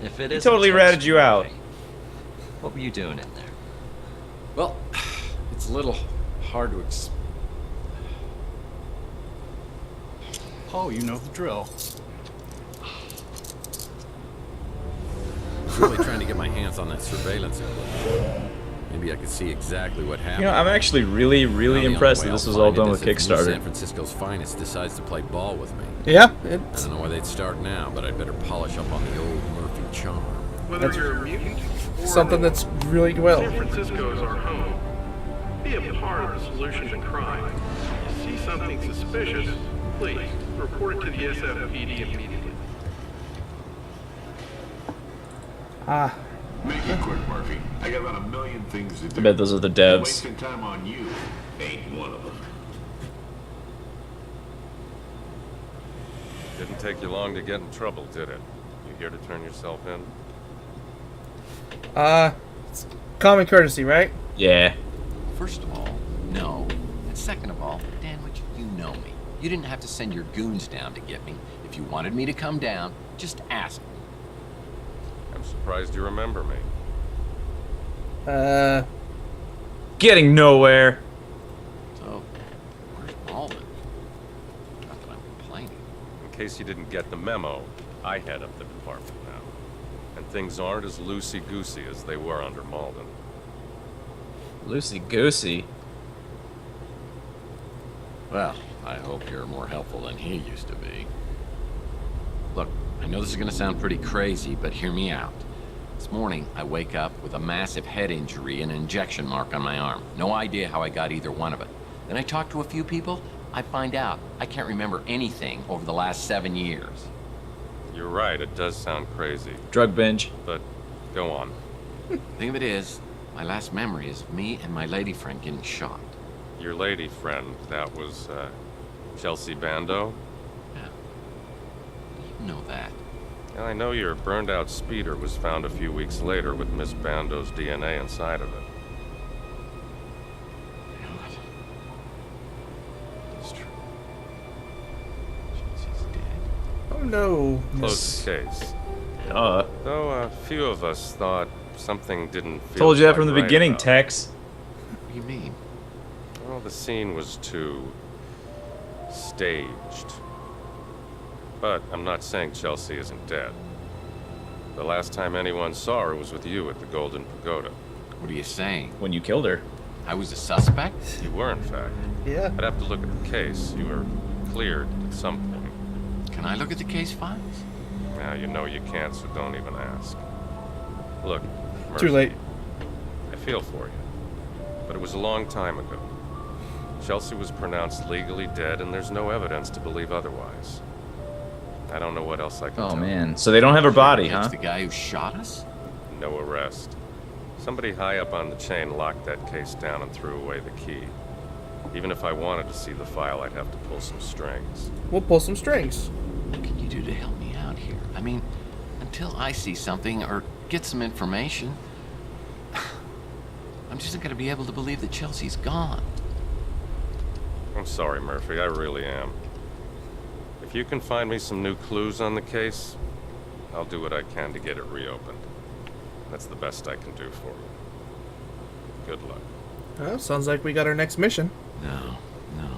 If it He is totally ratted you out. What were you doing in there? Well, it's a little hard to Oh, you know the drill. I'm really trying to get my hands on that surveillance equipment. Maybe I could see exactly what happened. You know, I'm actually really impressed that this was all done with San Kickstarter. Francisco's finest decides to play ball with me. Yeah, I don't know where they'd start now, but I'd better polish up on the old Murphy charm. Whether you're a mutant or something that's really well. San Francisco is our home. Be a part of the solution to crime. If you see something suspicious, please report it to the SFPD immediately. Make it quick, Murphy. I got about a million things to do. I bet those are the devs. Wasting time on you ain't one of them. Didn't take you long to get in trouble, did it? You here to turn yourself in? It's common courtesy, right? Yeah. First of all, no. And second of all, Danwich, you know me. You didn't have to send your goons down to get me. If you wanted me to come down, just ask me. I'm surprised you remember me. Getting nowhere. So, where's Malden? Not that I'm complaining. In case you didn't get the memo, I head up the department now. And things aren't as loosey-goosey as they were under Malden. Loosey-goosey. Well, I hope you're more helpful than he used to be. Look, I know this is gonna sound pretty crazy, but hear me out. This morning, I wake up with a massive head injury and an injection mark on my arm. No idea how I got either one of it. Then I talk to a few people, I find out I can't remember anything over the last 7 years. You're right, it does sound crazy. Drug binge. But go on. The thing of it is, my last memory is me and my lady friend getting shot. Your lady friend, that was, Chelsea Bando? Yeah. You know that. I know your burned-out speeder was found a few weeks later with Miss Bando's DNA inside of it. God. It's true. Chelsea's dead. Oh no. Closed case. Duh. Though a few of us thought something didn't feel Told you that from quite the right beginning, about it. Tex. What do you mean? Well, the scene was too staged. But I'm not saying Chelsea isn't dead. The last time anyone saw her was with you at the Golden Pagoda. What are you saying? When you killed her. I was a suspect? You were, in fact. Yeah. I'd have to look at the case. You were cleared at some point. Can I look at the case files? Now, you know you can't, so don't even ask. Look, Too Mercy, late. I feel for you. But it was a long time ago. Chelsea was pronounced legally dead, and there's no evidence to believe otherwise. I don't know what else I can Oh tell man. So they don't have her body, That's huh? the guy who shot us? you. No arrest. Somebody high up on the chain locked that case down and threw away the key. Even if I wanted to see the file, I'd have to pull some strings. We'll pull some strings. What can you do to help me out here? I mean, until I see something or get some information, I'm just not going to be able to believe that Chelsea's gone. I'm sorry, Murphy, I really am. If you can find me some new clues on the case, I'll do what I can to get it reopened. That's the best I can do for you. Good luck. Well, sounds like we got our next mission. No.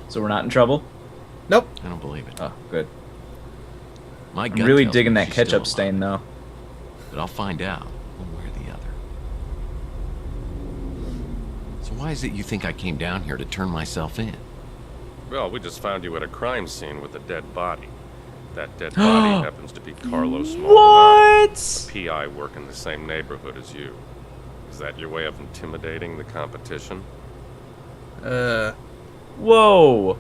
So we're not in trouble? Nope. I don't believe it. Oh, good. My I'm gut really tells digging me that she's still ketchup alive, stain, though. But I'll find out one way or the other. So why is it you think I came down here to turn myself in? Well, we just found you at a crime scene with a dead body. That dead body happens to be Carlos Maldonado, What? a PI working the same neighborhood as you. Is that your way of intimidating the competition? Whoa.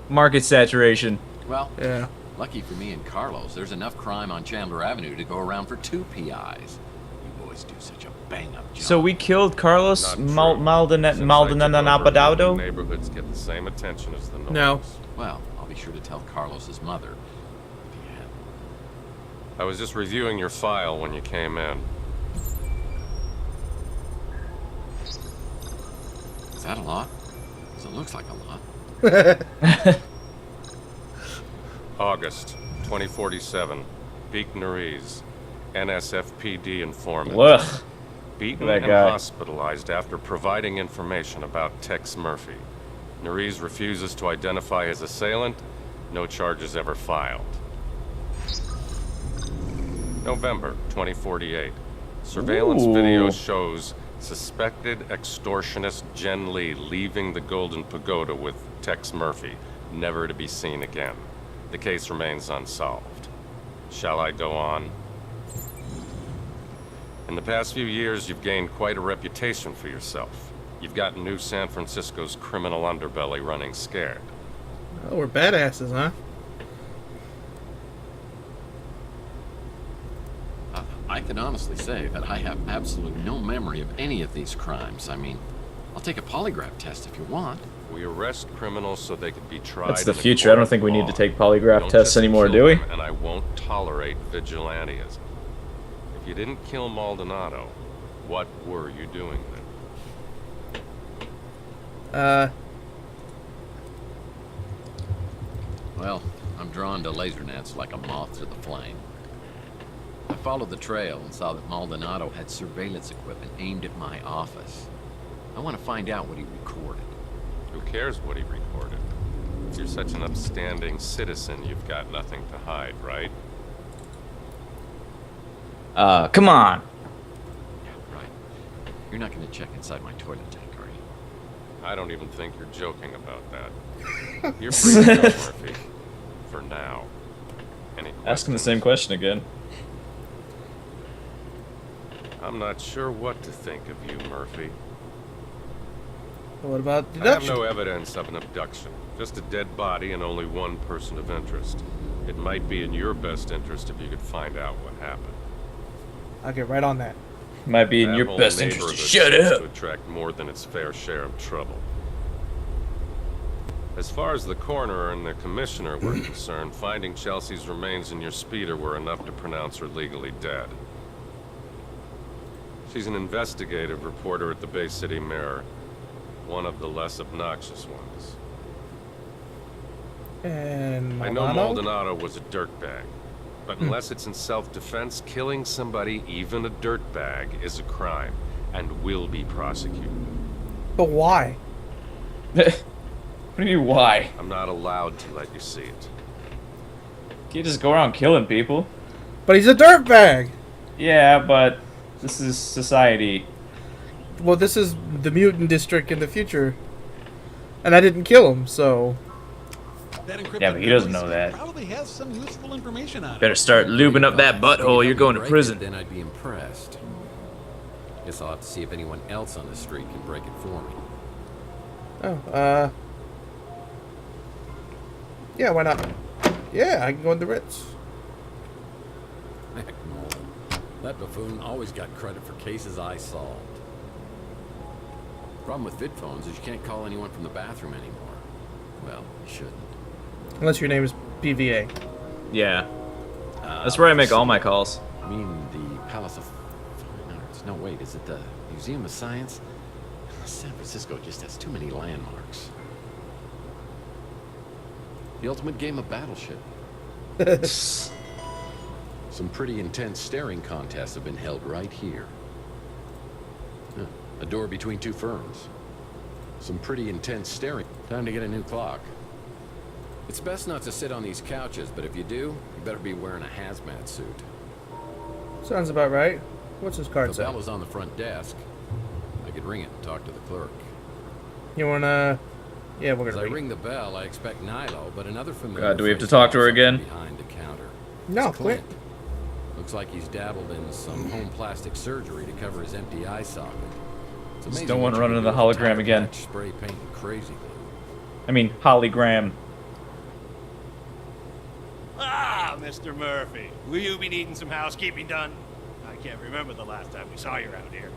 Market saturation. Well, Yeah. lucky for me and Carlos, there's enough crime on Chandler Avenue to go around for 2 PIs. You boys do such a bang-up job. So we killed Carlos Not true. Maldonado? Since I took over, the neighborhoods get the same attention as the noise. No. Well, I'll be sure to tell Carlos's mother. Yeah. I was just reviewing your file when you came in. Is that a lot? 'Cause it looks like a lot. August 2047, Beek Nariz. NSFPD informant. Ugh. Beaten That and guy. hospitalized after providing information about Tex Murphy. Nerez refuses to identify his assailant. No charges ever filed. November 2048. Surveillance video shows suspected extortionist Jen Lee leaving the Golden Pagoda with Tex Murphy, never to be seen again. The case remains unsolved. Shall I go on? In the past few years, you've gained quite a reputation for yourself. You've got New San Francisco's criminal underbelly running scared. Oh, we're badasses, huh? I can honestly say that I have absolutely no memory of any of these crimes. I mean, I'll take a polygraph test if you want. We arrest criminals so they can be tried. That's the in a future. court I don't of think we need law. to take polygraph Don't tests just anymore, kill do we? them, and I won't tolerate vigilantism. If you didn't kill Maldonado, what were you doing then? Well, I'm drawn to laser nets like a moth to the flame. I followed the trail and saw that Maldonado had surveillance equipment aimed at my office. I want to find out what he recorded. Who cares what he recorded? If you're such an upstanding citizen, you've got nothing to hide, right? Come on. Yeah, right. You're not going to check inside my toilet tank, are you? I don't even think you're joking about that. You're free to go, Murphy. For now. Any Ask him the questions? same question again. I'm not sure what to think of you, Murphy. What about I have deduction? no evidence of an abduction. Just a dead body and only one person of interest. It might be in your best interest if you could find out what happened. I'll get right on that. Might be in That your whole best interest to neighborhood shut seems up. to attract more than its fair share of trouble. As far as the coroner and the commissioner were concerned, finding Chelsea's remains in your speeder were enough to pronounce her legally dead. She's an investigative reporter at the Bay City Mirror, one of the less obnoxious ones. And I know Maldonado? Maldonado was a dirtbag, but unless it's in self-defense, killing somebody, even a dirtbag, is a crime and will be prosecuted. But why? What do you mean, why? I'm not allowed to let you see it. You can't just go around killing people. But he's a dirtbag! Yeah, but this is society. Well, this is the mutant district in the future. And I didn't kill him, so... Yeah, but he doesn't know that. Probably has some useful information on it. Better start lubing up that butthole. You're going to prison. Then I'd be impressed. Guess I'll have to see if anyone else on the street can break it for me. Oh, yeah, why not? Yeah, I can go in the Ritz. Heck no. That buffoon always got credit for cases I solved. Problem with fit phones is you can't call anyone from the bathroom anymore. Well, you shouldn't. Unless your name is PVA. Yeah. That's where I make all my calls. I mean, the Palace of Fine Arts. No, wait, is it the Museum of Science? San Francisco just has too many landmarks. The ultimate game of battleship. Some pretty intense staring contests have been held right here. Huh, a door between two firms. Some pretty intense staring. Time to get a new clock. It's best not to sit on these couches, but if you do, you better be wearing a hazmat suit. Sounds about right. What's his card The say? bell is on the front desk. I could ring it and talk to the clerk. You wanna... Yeah, we're As I gonna ring the bell, I expect Nilo, but another familiar God, do we have to face talk to her pops up again? Behind the counter. No, It's quit. Clint. Looks like he's dabbled in some home plastic surgery to cover his empty eye socket. It's amazing don't what wanna you run can into the do with a hologram tire again. patch, Spray paint and crazy glue. I mean, hologram. Ah, Mr. Murphy, will you be needing some housekeeping done? I can't remember the last time we saw you around here.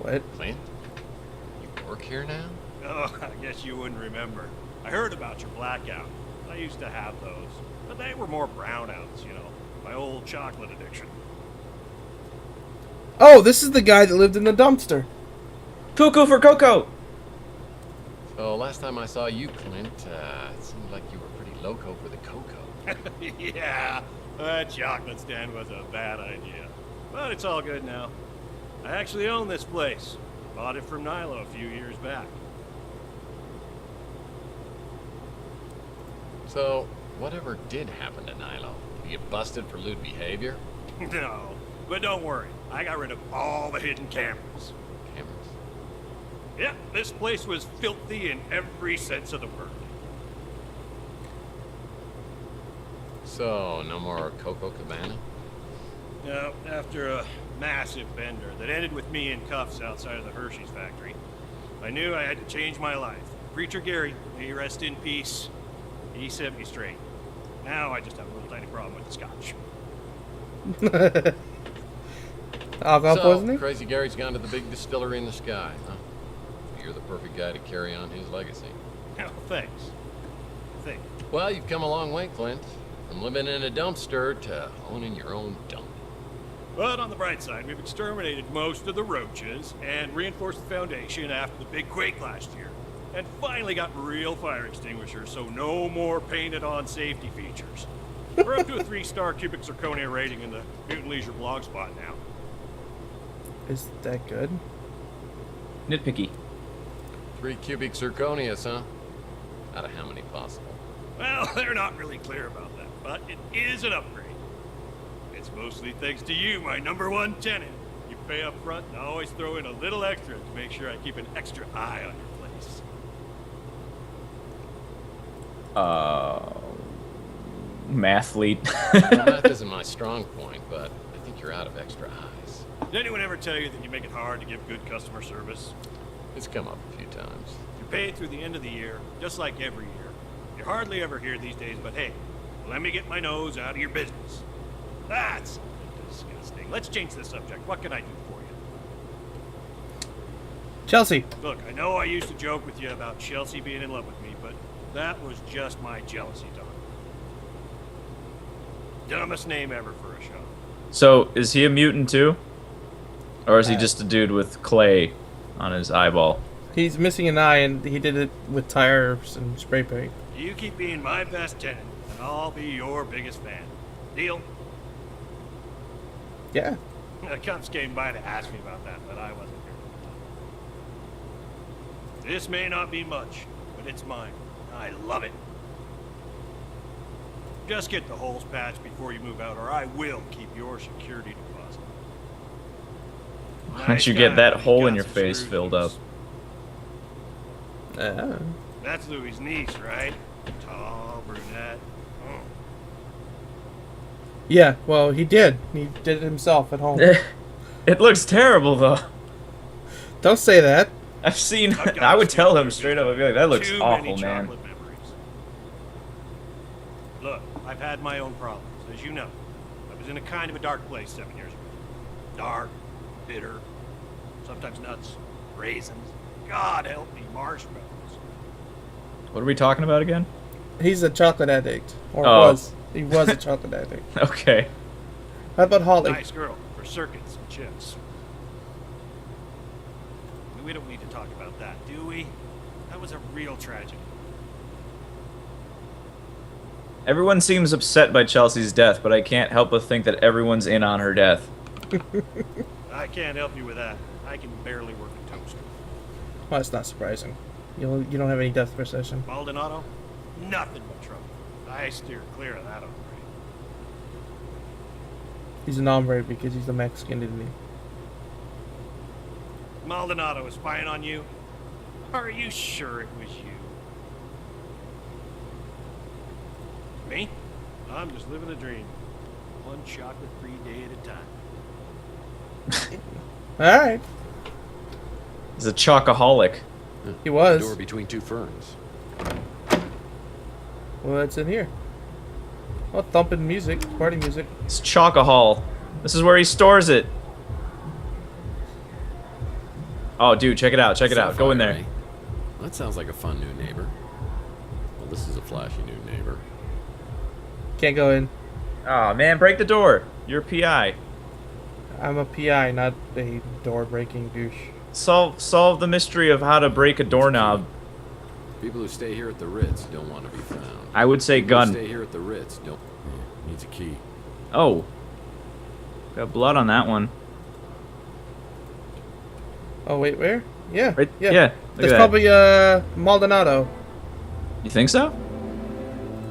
What? Clint? You work here now? Oh, I guess you wouldn't remember. I heard about your blackout. I used to have those, but they were more brownouts, you know, my old chocolate addiction. Oh, this is the guy that lived in the dumpster. Cuckoo for Coco! So last time I saw you, Clint, it seemed like you were pretty loco for the cocoa. Yeah, that chocolate stand was a bad idea. But it's all good now. I actually own this place. Bought it from Nilo a few years back. So, whatever did happen to Nilo? Did he get busted for lewd behavior? No, but don't worry. I got rid of all the hidden cameras. Cameras. Yep, this place was filthy in every sense of the word. So, no more Coco Cabana? No, after a massive bender that ended with me in cuffs outside of the Hershey's factory, I knew I had to change my life. Preacher Gary, may he rest in peace, he set me straight. Now I just have a little tiny problem with the scotch. Alcohol poisoning? Crazy Gary's gone to the big distillery in the sky, huh? You're the perfect guy to carry on his legacy. Oh, thanks. Thank you. Well, you've come a long way, Clint. From living in a dumpster to owning your own dump. But on the bright side, we've exterminated most of the roaches and reinforced the foundation after the big quake last year. And finally got real fire extinguishers, so no more painted-on safety features. We're up to a 3-star cubic zirconia rating in the Mutant Leisure blog spot now. Is that good? Nitpicky. 3 cubic zirconias, huh? Out of how many possible? Well, they're not really clear about that, but it is an upgrade. It's mostly thanks to you, my #1 tenant. You pay up front and I always throw in a little extra to make sure I keep an extra eye on your place. Mathlete. Well, math isn't my strong point, but I think you're out of extra eyes. Did anyone ever tell you that you make it hard to give good customer service? It's come up a few times. You're paid through the end of the year, just like every year. You hardly ever hear these days, but hey, let me get my nose out of your business. That's disgusting. Let's change the subject. What can I do for you? Chelsea. Look, I know I used to joke with you about Chelsea being in love with me, but that was just my jealousy talk. Dumbest name ever for a show. So, is he a mutant too? Or is he just a dude with clay on his eyeball? He's missing an eye, and he did it with tires and spray paint. You keep being my best tenant, and I'll be your biggest fan. Deal? Yeah. The cops came by to ask me about that, but I wasn't here. This may not be much, but it's mine. I love it. Just get the holes patched before you move out, or I will keep your security deposit. Why don't you get that hole in your face screws filled up? loose. That's Louis' niece, right? Tall, brunette. Oh. Yeah, well, he did. He did it himself at home. It looks terrible though. Don't say that. I've seen. I've got I would to tell steal him straight up. I'd be like, that looks Too awful, many man. chocolate memories. Look, I've had my own problems, as you know. I was in a kind of a dark place 7 years ago. Dark, bitter, sometimes nuts, raisins. God help me, marshmallows. What are we talking about again? He's a chocolate addict. Or Oh. was. He was a chocolate addict. Okay. How about Holly? Nice girl for circuits and chips. We don't need to talk about that, do we? That was a real tragedy. Everyone seems upset by Chelsea's death, but I can't help but think that everyone's in on her death. I can't help you with that. I can barely work a toaster. Well, that's not surprising. You don't have any depth perception. Maldonado? Nothing but trouble. I steer clear of that already. He's an hombre because he's a Mexican, isn't he? Maldonado is spying on you? Are you sure it was you? Me? I'm just living a dream. One chocolate-free day at a time. Alright. He's a chocoholic. He was. Door between two ferns. What's in here? Oh, thumping music. Party music. It's Chocohol. This is where he stores it. Oh, dude, check it out. Check it out. Go in there. That sounds like a fun new neighbor. Well, this is a flashy new neighbor. Can't go in. Oh, man, break the door. You're a PI. I'm a PI, not a door-breaking douche. Solve the mystery of how to break a doorknob. People who stay here at the Ritz don't want to be found. I would say People who gun. stay here at the Ritz don't. Needs a key. Oh. Got blood on that one. Oh wait, where? Yeah. Right? Yeah. Yeah. Look That's at probably Maldonado. You think so?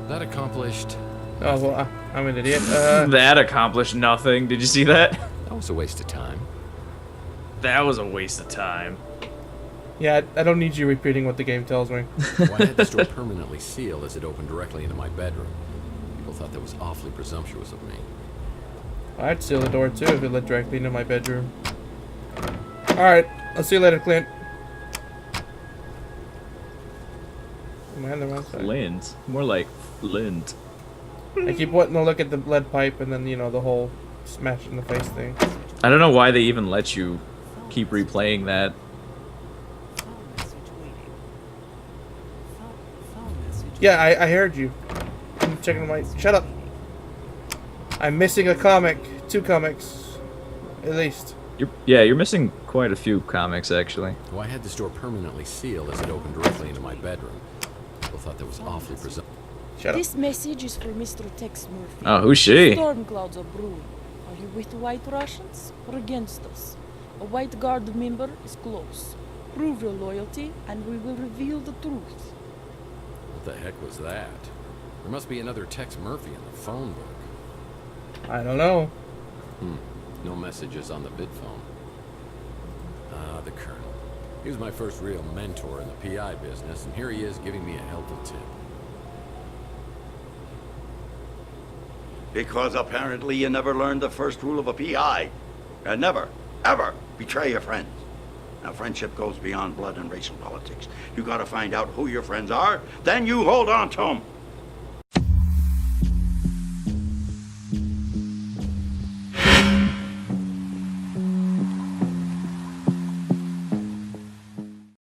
That accomplished. Oh well, I'm an idiot. That accomplished nothing. Did you see that? That was a waste of time. That was a waste of time. Yeah, I don't need you repeating what the game tells me. Well, I had this door permanently sealed as it opened directly into my bedroom. People thought that was awfully presumptuous of me. I'd seal the door too if it led directly into my bedroom. Alright, I'll see you later, Clint. Am I on the wrong side? Flint. More like Flint. I keep wanting to look at the lead pipe and then, you know, the whole smash in the face thing. I don't know why they even let you keep replaying that. Yeah, I heard you. I'm checking my... Shut up! I'm missing a comic. 2 comics. At least. You're missing quite a few comics, actually. Well, I had this door permanently sealed as it opened directly into my bedroom. People thought that was awfully presumptuous. Shut up. This message is for Mr. Tex Murphy. Oh, who's she? Storm clouds are brewing. Are you with the White Russians or against us? A White Guard member is close. Prove your loyalty, and we will reveal the truth. What the heck was that? There must be another Tex Murphy in the phone book. I don't know. No messages on the bid phone. Ah, the Colonel. He was my first real mentor in the PI business, and here he is giving me a helpful tip. Because apparently you never learned the first rule of a PI. And never, ever betray your friends. Now, friendship goes beyond blood and racial politics. You gotta find out who your friends are, then you hold on to them.